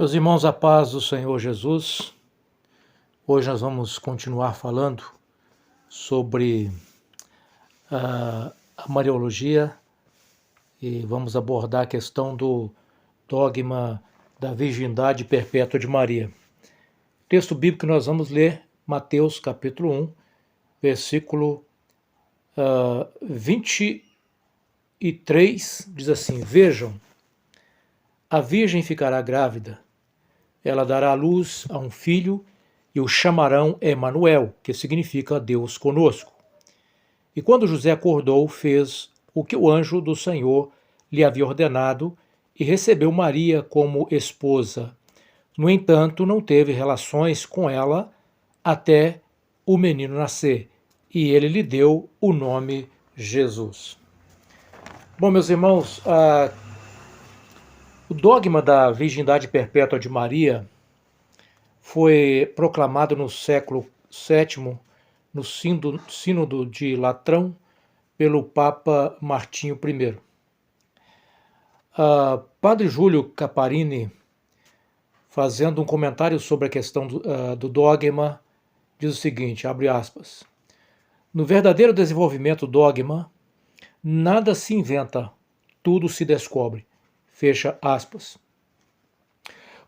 Meus irmãos, a paz do Senhor Jesus. Hoje nós vamos continuar falando sobre a Mariologia e vamos abordar a questão do dogma da virgindade perpétua de Maria. O texto bíblico que nós vamos ler, Mateus capítulo 1, versículo 23, diz assim: Vejam, a virgem ficará grávida, ela dará à luz a um filho e o chamarão Emanuel, que significa Deus conosco. E quando José acordou, fez o que o anjo do Senhor lhe havia ordenado e recebeu Maria como esposa. No entanto, não teve relações com ela até o menino nascer, e ele lhe deu o nome Jesus. Bom, meus irmãos, o dogma da virgindade perpétua de Maria foi proclamado no século VII, no Sínodo de Latrão, pelo Papa Martinho I. Padre Júlio Caparini, fazendo um comentário sobre a questão do dogma, diz o seguinte, abre aspas: no verdadeiro desenvolvimento do dogma, nada se inventa, tudo se descobre, fecha aspas.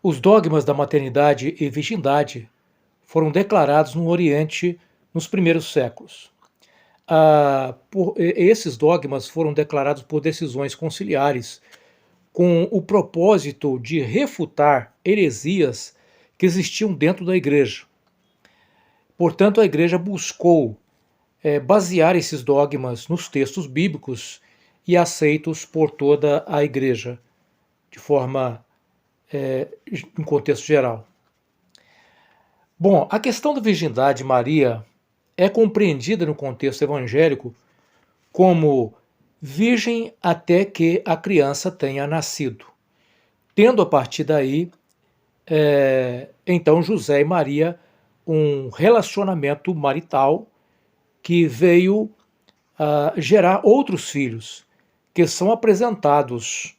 Os dogmas da maternidade e virgindade foram declarados no Oriente nos primeiros séculos. Esses dogmas foram declarados por decisões conciliares com o propósito de refutar heresias que existiam dentro da Igreja. Portanto, a Igreja buscou basear esses dogmas nos textos bíblicos e aceitos por toda a Igreja, de forma em contexto geral. Bom, a questão da virgindade de Maria é compreendida no contexto evangélico como virgem até que a criança tenha nascido, tendo a partir daí, então, José e Maria um relacionamento marital que veio gerar outros filhos, que são apresentados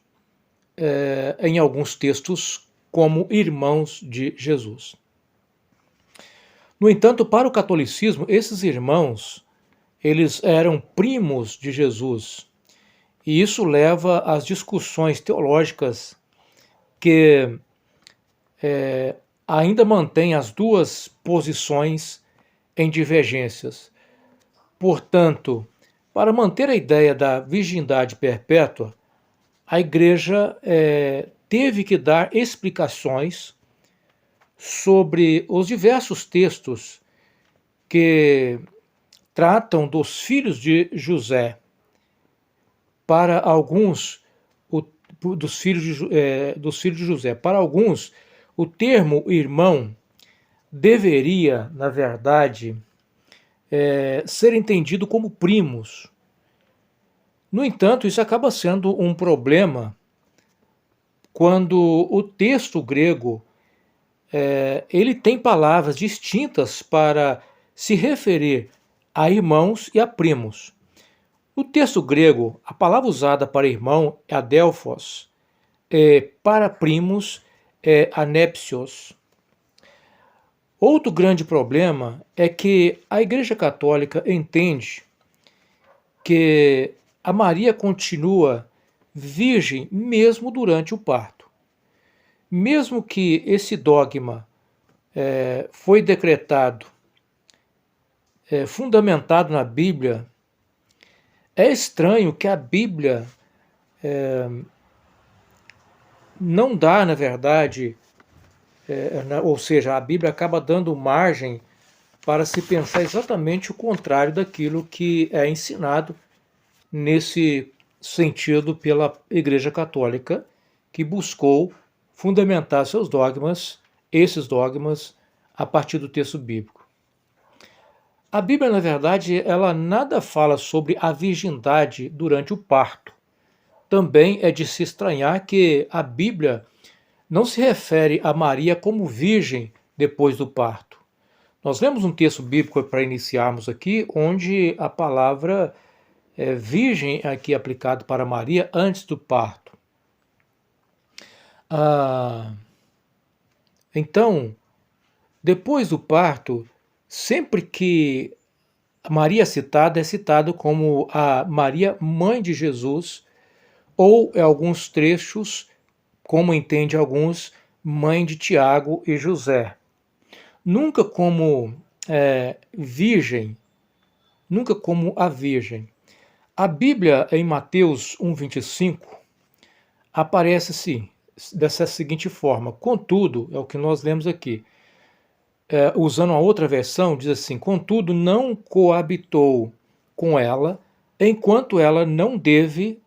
em alguns textos como irmãos de Jesus. No entanto, para o catolicismo, esses irmãos, eles eram primos de Jesus, e isso leva às discussões teológicas que ainda mantêm as duas posições em divergências. Portanto, para manter a ideia da virgindade perpétua, a Igreja teve que dar explicações sobre os diversos textos que tratam dos filhos de José. Para alguns, dos filhos de José. Para alguns, o termo irmão deveria, na verdade, ser entendido como primos. No entanto, isso acaba sendo um problema quando o texto grego ele tem palavras distintas para se referir a irmãos e a primos. No texto grego, a palavra usada para irmão é adelphos, para primos é anepsios. Outro grande problema é que a Igreja Católica entende que a Maria continua virgem mesmo durante o parto. Mesmo que esse dogma foi decretado, fundamentado na Bíblia, é estranho que a Bíblia não dá, na verdade, ou seja, a Bíblia acaba dando margem para se pensar exatamente o contrário daquilo que é ensinado nesse sentido pela Igreja Católica, que buscou fundamentar seus dogmas, esses dogmas, a partir do texto bíblico. A Bíblia, na verdade, ela nada fala sobre a virgindade durante o parto. Também é de se estranhar que a Bíblia não se refere a Maria como virgem depois do parto. Nós lemos um texto bíblico para iniciarmos aqui, onde a palavra virgem aqui aplicado para Maria antes do parto. Então, depois do parto, sempre que Maria é citada como a Maria, mãe de Jesus, ou em alguns trechos, como entende alguns, mãe de Tiago e José. Nunca como virgem, nunca como a virgem. A Bíblia, em Mateus 1,25, aparece assim, dessa seguinte forma: contudo, é o que nós lemos aqui, usando uma outra versão, diz assim: contudo, não coabitou com ela, enquanto ela não teve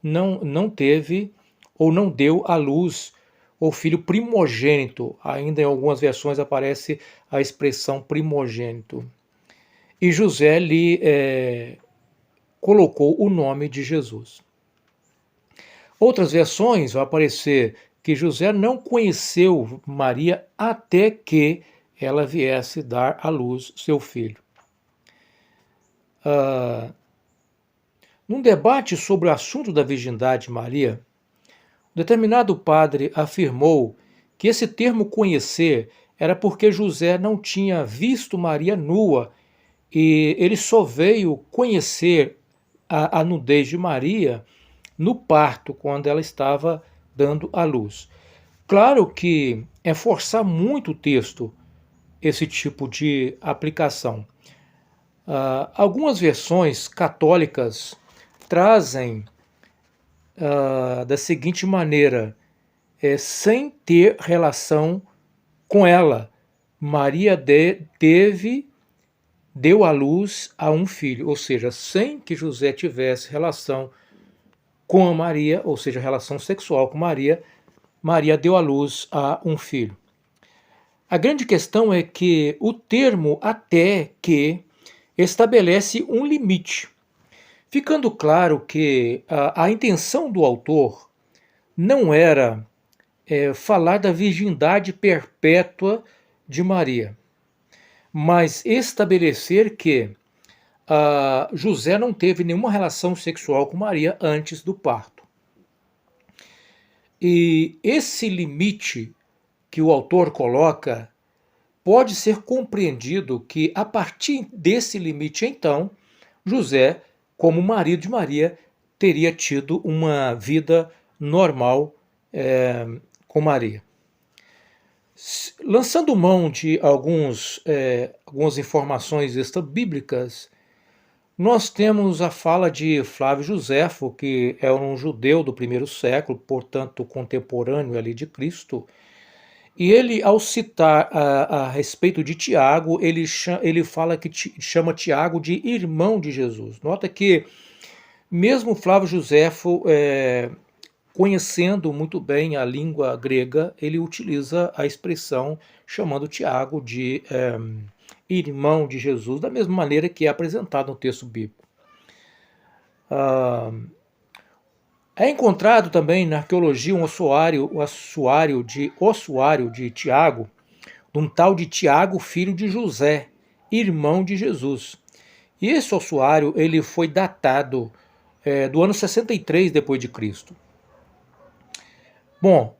ou não deu à luz o filho primogênito. Ainda em algumas versões aparece a expressão primogênito. E José lhe colocou o nome de Jesus. Outras versões vai aparecer que José não conheceu Maria até que ela viesse dar à luz seu filho. Num debate sobre o assunto da virgindade de Maria, um determinado padre afirmou que esse termo conhecer era porque José não tinha visto Maria nua e ele só veio conhecer a nudez de Maria no parto, quando ela estava dando à luz. Claro que é forçar muito o texto esse tipo de aplicação. Algumas versões católicas trazem da seguinte maneira: sem ter relação com ela, Maria deu à luz a um filho, ou seja, sem que José tivesse relação com a Maria, ou seja, relação sexual com Maria, Maria deu à luz a um filho. A grande questão é que o termo até que estabelece um limite, ficando claro que a intenção do autor não era falar da virgindade perpétua de Maria, mas estabelecer que José não teve nenhuma relação sexual com Maria antes do parto. E esse limite que o autor coloca pode ser compreendido que, a partir desse limite, então, José, como marido de Maria, teria tido uma vida normal com Maria. Lançando mão de algumas informações extra-bíblicas, nós temos a fala de Flávio Joséfo, que é um judeu do primeiro século, portanto contemporâneo ali de Cristo, e ele, ao citar a respeito de Tiago, ele fala que chama Tiago de irmão de Jesus. Nota que mesmo Flávio Joséfo, conhecendo muito bem a língua grega, ele utiliza a expressão chamando Tiago de irmão de Jesus, da mesma maneira que é apresentado no texto bíblico. É encontrado também na arqueologia um ossuário de Tiago, de um tal de Tiago, filho de José, irmão de Jesus. E esse ossuário ele foi datado do ano 63 depois de Cristo. Bom,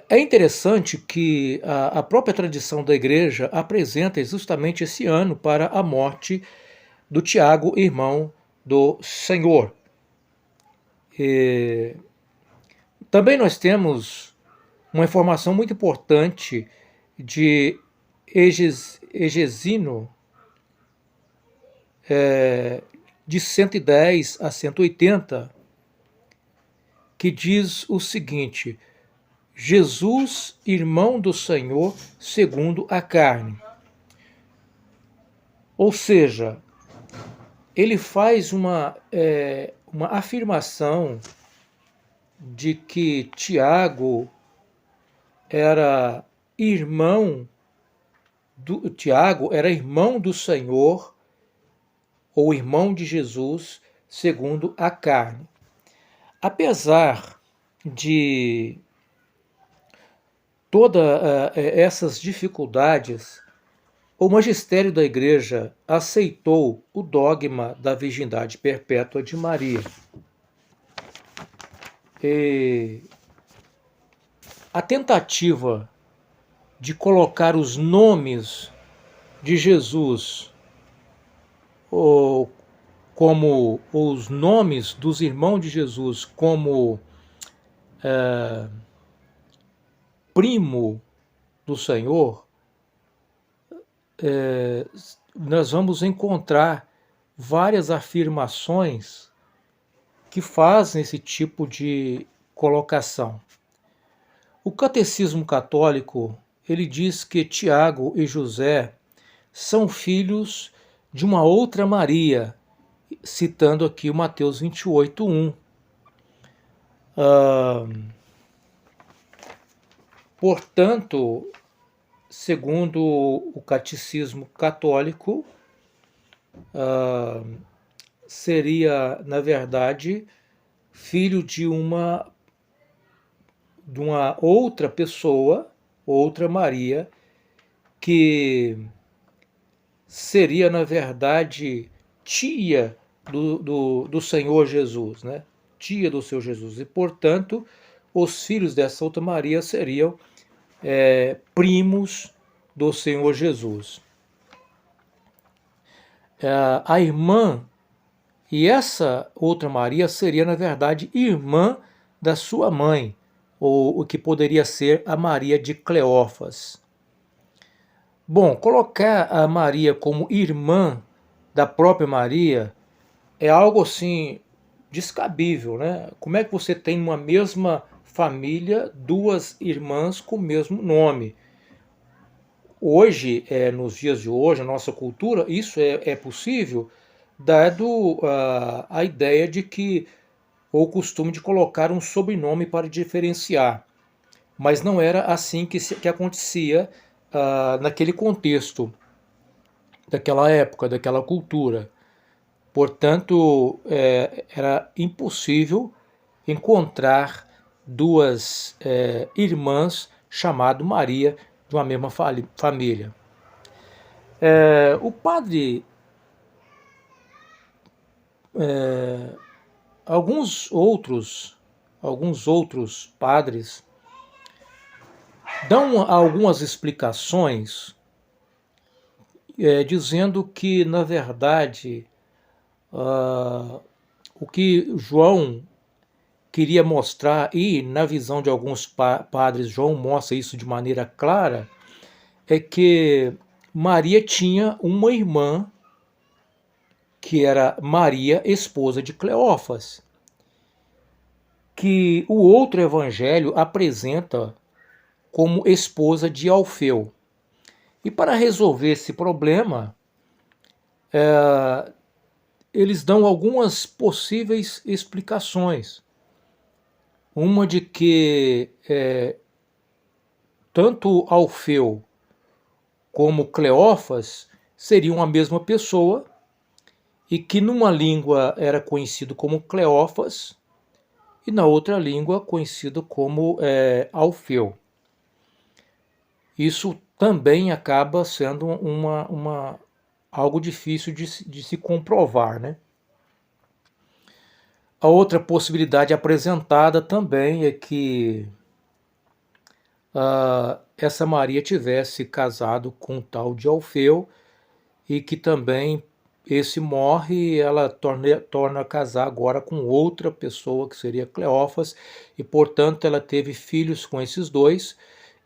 é interessante que a própria tradição da igreja apresenta justamente esse ano para a morte do Tiago, irmão do Senhor. Também nós temos uma informação muito importante de Egesino, de 110 a 180, que diz o seguinte: Jesus, irmão do Senhor, segundo a carne. Ou seja, ele faz uma afirmação de que Tiago era irmão do Senhor, ou irmão de Jesus, segundo a carne. Apesar de todas essas dificuldades, o magistério da Igreja aceitou o dogma da virgindade perpétua de Maria. A tentativa de colocar os nomes de Jesus ou como os nomes dos irmãos de Jesus como primo do Senhor, nós vamos encontrar várias afirmações que fazem esse tipo de colocação. O Catecismo Católico, ele diz que Tiago e José são filhos de uma outra Maria, citando aqui o Mateus 28:1. Portanto, segundo o Catecismo Católico, seria, na verdade, filho de uma outra pessoa, outra Maria, que seria, na verdade, tia do Senhor Jesus, né? Tia do Senhor Jesus. E, portanto, os filhos dessa outra Maria seriam primos do Senhor Jesus. A irmã, e essa outra Maria seria, na verdade, irmã da sua mãe, ou o que poderia ser a Maria de Cleófas. Bom, colocar a Maria como irmã da própria Maria é algo assim descabível, né? Como é que você tem uma mesma família duas irmãs com o mesmo nome? Hoje, nos dias de hoje, na nossa cultura, isso é possível, dado a ideia de que, ou o costume de colocar um sobrenome para diferenciar. Mas não era assim que acontecia naquele contexto, daquela época, daquela cultura. Portanto, era impossível encontrar duas irmãs chamadas Maria de uma mesma família. O padre, alguns outros padres dão algumas explicações dizendo que, na verdade, o que João queria mostrar, e na visão de alguns padres, João mostra isso de maneira clara, é que Maria tinha uma irmã que era Maria, esposa de Cleófas, que o outro evangelho apresenta como esposa de Alfeu. E para resolver esse problema, eles dão algumas possíveis explicações. Uma de que tanto Alfeu como Cleófas seriam a mesma pessoa e que numa língua era conhecido como Cleófas e na outra língua conhecido como Alfeu. Isso também acaba sendo algo difícil de se comprovar, né? A outra possibilidade apresentada também é que essa Maria tivesse casado com o tal de Alfeu e que também esse morre e ela torna a casar agora com outra pessoa que seria Cleófas e, portanto, ela teve filhos com esses dois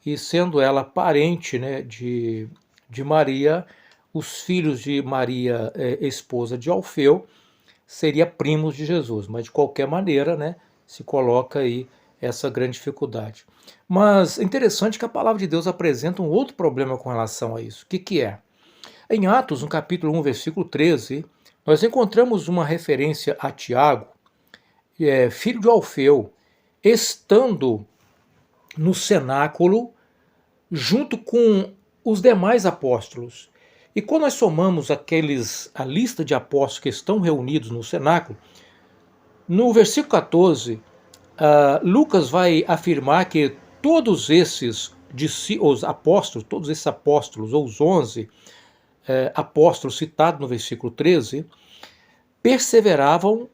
e, sendo ela parente, né, de Maria, os filhos de Maria, esposa de Alfeu, seria primos de Jesus, mas de qualquer maneira, né, se coloca aí essa grande dificuldade. Mas é interessante que a palavra de Deus apresenta um outro problema com relação a isso. O que é? Em Atos, no capítulo 1, versículo 13, nós encontramos uma referência a Tiago, filho de Alfeu, estando no cenáculo junto com os demais apóstolos. E quando nós somamos a lista de apóstolos que estão reunidos no cenáculo, no versículo 14, Lucas vai afirmar que todos esses apóstolos, ou os 11 apóstolos citados no versículo 13, perseveravam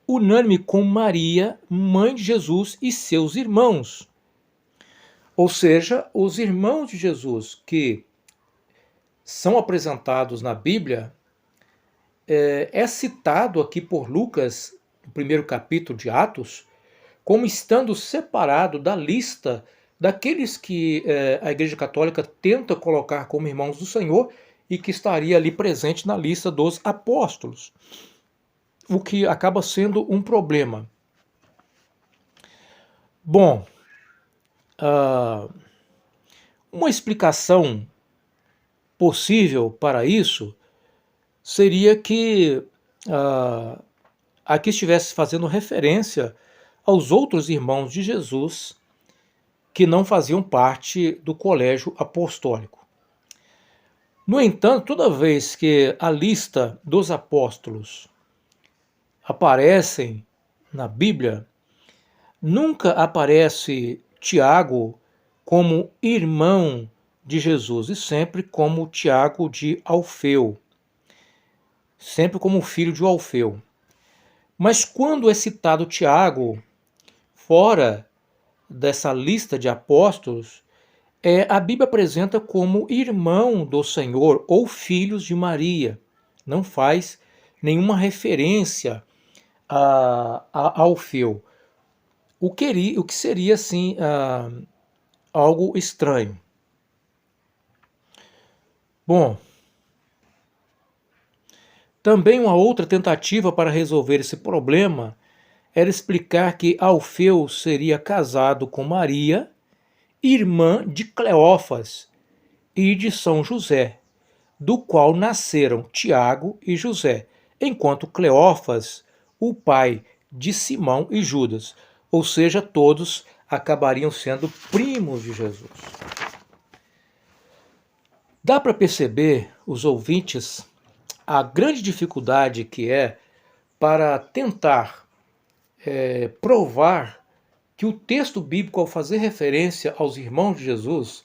unânime com Maria, mãe de Jesus, e seus irmãos. Ou seja, os irmãos de Jesus que são apresentados na Bíblia é citado aqui por Lucas, no primeiro capítulo de Atos, como estando separado da lista daqueles que a Igreja Católica tenta colocar como irmãos do Senhor e que estaria ali presente na lista dos apóstolos, o que acaba sendo um problema. Bom, uma explicação possível para isso seria que aqui estivesse fazendo referência aos outros irmãos de Jesus que não faziam parte do colégio apostólico. No entanto, toda vez que a lista dos apóstolos aparecem na Bíblia, nunca aparece Tiago como irmão de Jesus, e sempre como Tiago de Alfeu, sempre como filho de Alfeu. Mas quando é citado Tiago fora dessa lista de apóstolos, a Bíblia apresenta como irmão do Senhor ou filhos de Maria. Não faz nenhuma referência a Alfeu. O que seria, assim, algo estranho. Bom, também uma outra tentativa para resolver esse problema era explicar que Alfeu seria casado com Maria, irmã de Cleófas e de São José, do qual nasceram Tiago e José, enquanto Cleófas, o pai de Simão e Judas, ou seja, todos acabariam sendo primos de Jesus. Dá para perceber, os ouvintes, a grande dificuldade que é para tentar provar que o texto bíblico, ao fazer referência aos irmãos de Jesus,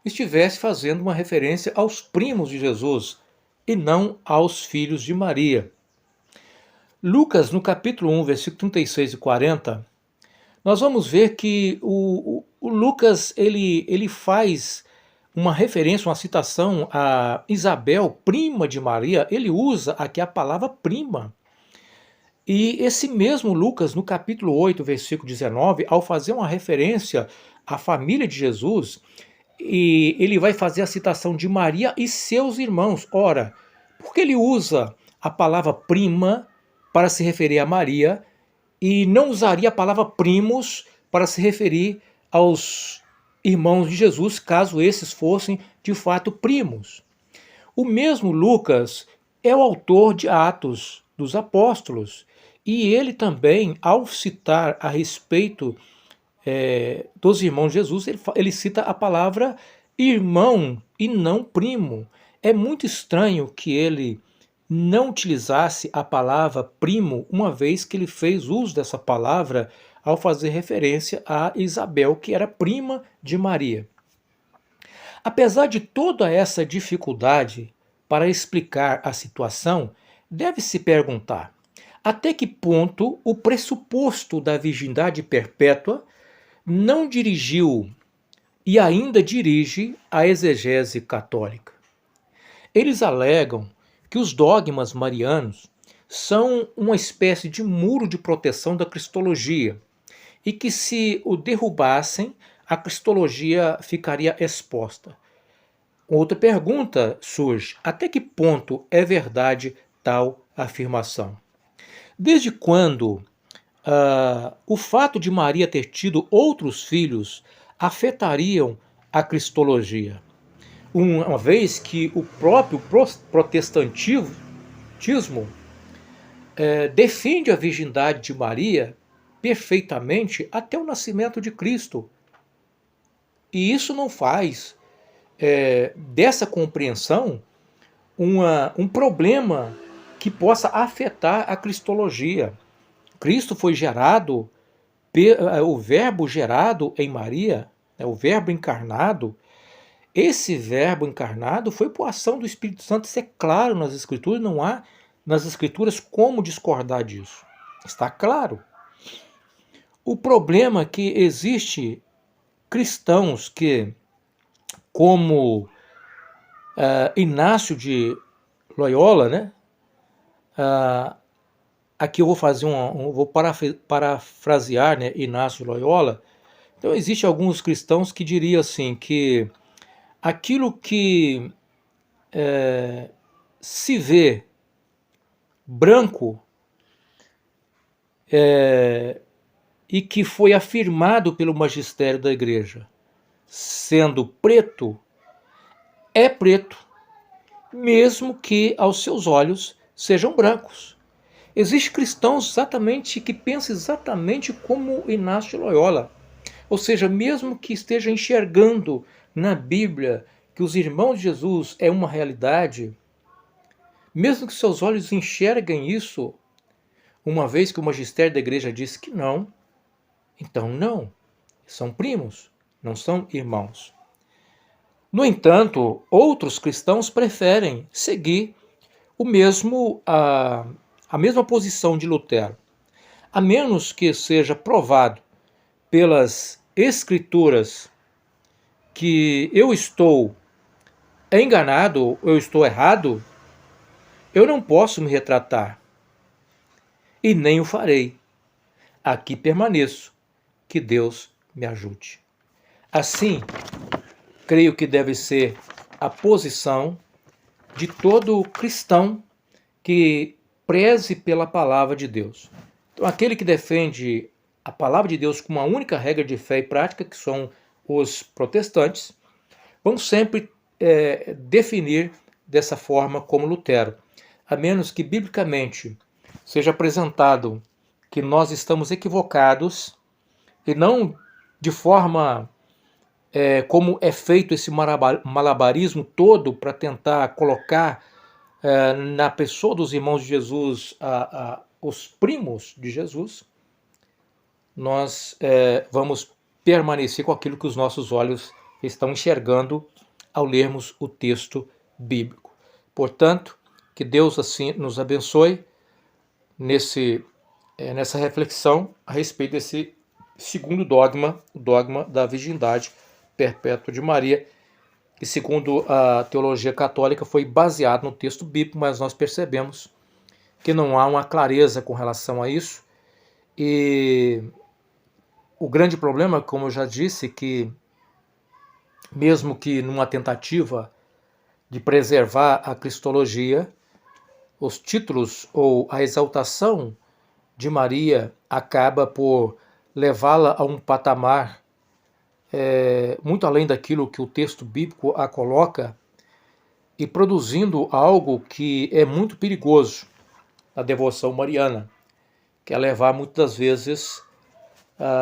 estivesse fazendo uma referência aos primos de Jesus e não aos filhos de Maria. Lucas, no capítulo 1, versículo 36 e 40, nós vamos ver que o Lucas ele faz uma referência, uma citação a Isabel, prima de Maria. Ele usa aqui a palavra prima. E esse mesmo Lucas, no capítulo 8, versículo 19, ao fazer uma referência à família de Jesus, e ele vai fazer a citação de Maria e seus irmãos. Ora, por que ele usa a palavra prima para se referir a Maria e não usaria a palavra primos para se referir aos irmãos de Jesus, caso esses fossem de fato primos? O mesmo Lucas é o autor de Atos dos Apóstolos, e ele também, ao citar a respeito dos irmãos de Jesus, ele cita a palavra irmão e não primo. É muito estranho que ele não utilizasse a palavra primo, uma vez que ele fez uso dessa palavra ao fazer referência a Isabel, que era prima de Maria. Apesar de toda essa dificuldade para explicar a situação, deve-se perguntar até que ponto o pressuposto da virgindade perpétua não dirigiu e ainda dirige a exegese católica. Eles alegam que os dogmas marianos são uma espécie de muro de proteção da cristologia e que, se o derrubassem, a cristologia ficaria exposta. Outra pergunta surge: até que ponto é verdade tal afirmação? Desde quando o fato de Maria ter tido outros filhos afetariam a cristologia? Uma vez que o próprio protestantismo defende a virgindade de Maria perfeitamente até o nascimento de Cristo. E isso não faz dessa compreensão um problema que possa afetar a cristologia. Cristo foi gerado, o verbo gerado em Maria, o verbo encarnado. Esse verbo encarnado foi por ação do Espírito Santo. Isso é claro nas Escrituras, não há nas Escrituras como discordar disso. Está claro. O problema que existe cristãos que, como Inácio de Loyola, né? Aqui eu vou fazer vou parafrasear, né, Inácio de Loyola. Então existem alguns cristãos que diriam assim, que aquilo que se vê branco e que foi afirmado pelo magistério da igreja sendo preto, é preto, mesmo que aos seus olhos sejam brancos. Existem cristãos exatamente que pensam exatamente como Inácio de Loyola, ou seja, mesmo que esteja enxergando na Bíblia que os irmãos de Jesus é uma realidade, mesmo que seus olhos enxerguem isso, uma vez que o magistério da igreja disse que não, então não, são primos, não são irmãos. No entanto, outros cristãos preferem seguir a mesma posição de Lutero, a menos que seja provado pelas escrituras que eu estou enganado, eu estou errado, eu não posso me retratar e nem o farei. Aqui permaneço, que Deus me ajude. Assim, creio que deve ser a posição de todo cristão que preze pela palavra de Deus. Então, aquele que defende a palavra de Deus como uma única regra de fé e prática, que são os protestantes, vão sempre definir dessa forma como Lutero, a menos que biblicamente seja apresentado que nós estamos equivocados e não de forma como é feito esse malabarismo todo para tentar colocar na pessoa dos irmãos de Jesus os primos de Jesus, nós vamos permanecer com aquilo que os nossos olhos estão enxergando ao lermos o texto bíblico. Portanto, que Deus assim nos abençoe nessa reflexão a respeito desse segundo dogma, o dogma da virgindade perpétua de Maria, que segundo a teologia católica foi baseado no texto bíblico, mas nós percebemos que não há uma clareza com relação a isso. E o grande problema, como eu já disse, que mesmo que numa tentativa de preservar a cristologia, os títulos ou a exaltação de Maria acaba por levá-la a um patamar muito além daquilo que o texto bíblico a coloca e produzindo algo que é muito perigoso na devoção mariana, que é levar muitas vezes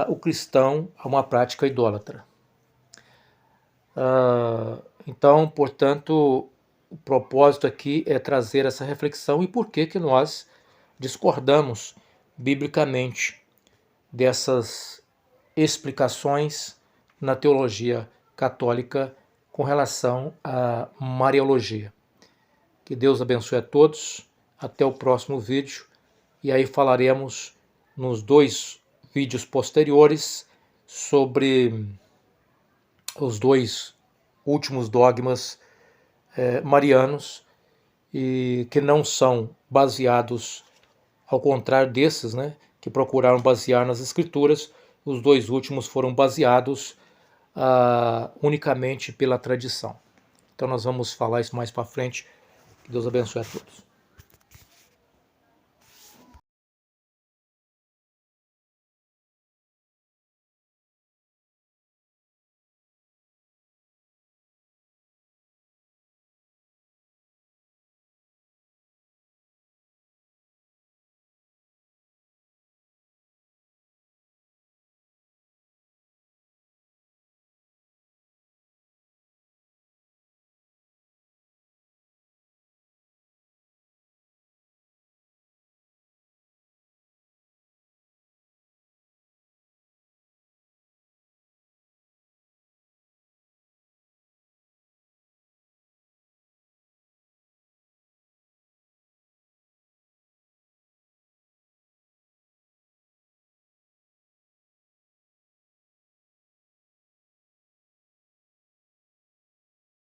o cristão a uma prática idólatra. Então, portanto, o propósito aqui é trazer essa reflexão e por que nós discordamos biblicamente dessas explicações na teologia católica com relação à Mariologia. Que Deus abençoe a todos. Até o próximo vídeo. E aí falaremos nos 2 vídeos posteriores sobre os 2 últimos dogmas marianos e que não são baseados, ao contrário desses, né, que procuraram basear nas escrituras. Os 2 últimos foram baseados unicamente pela tradição. Então nós vamos falar isso mais para frente. Que Deus abençoe a todos.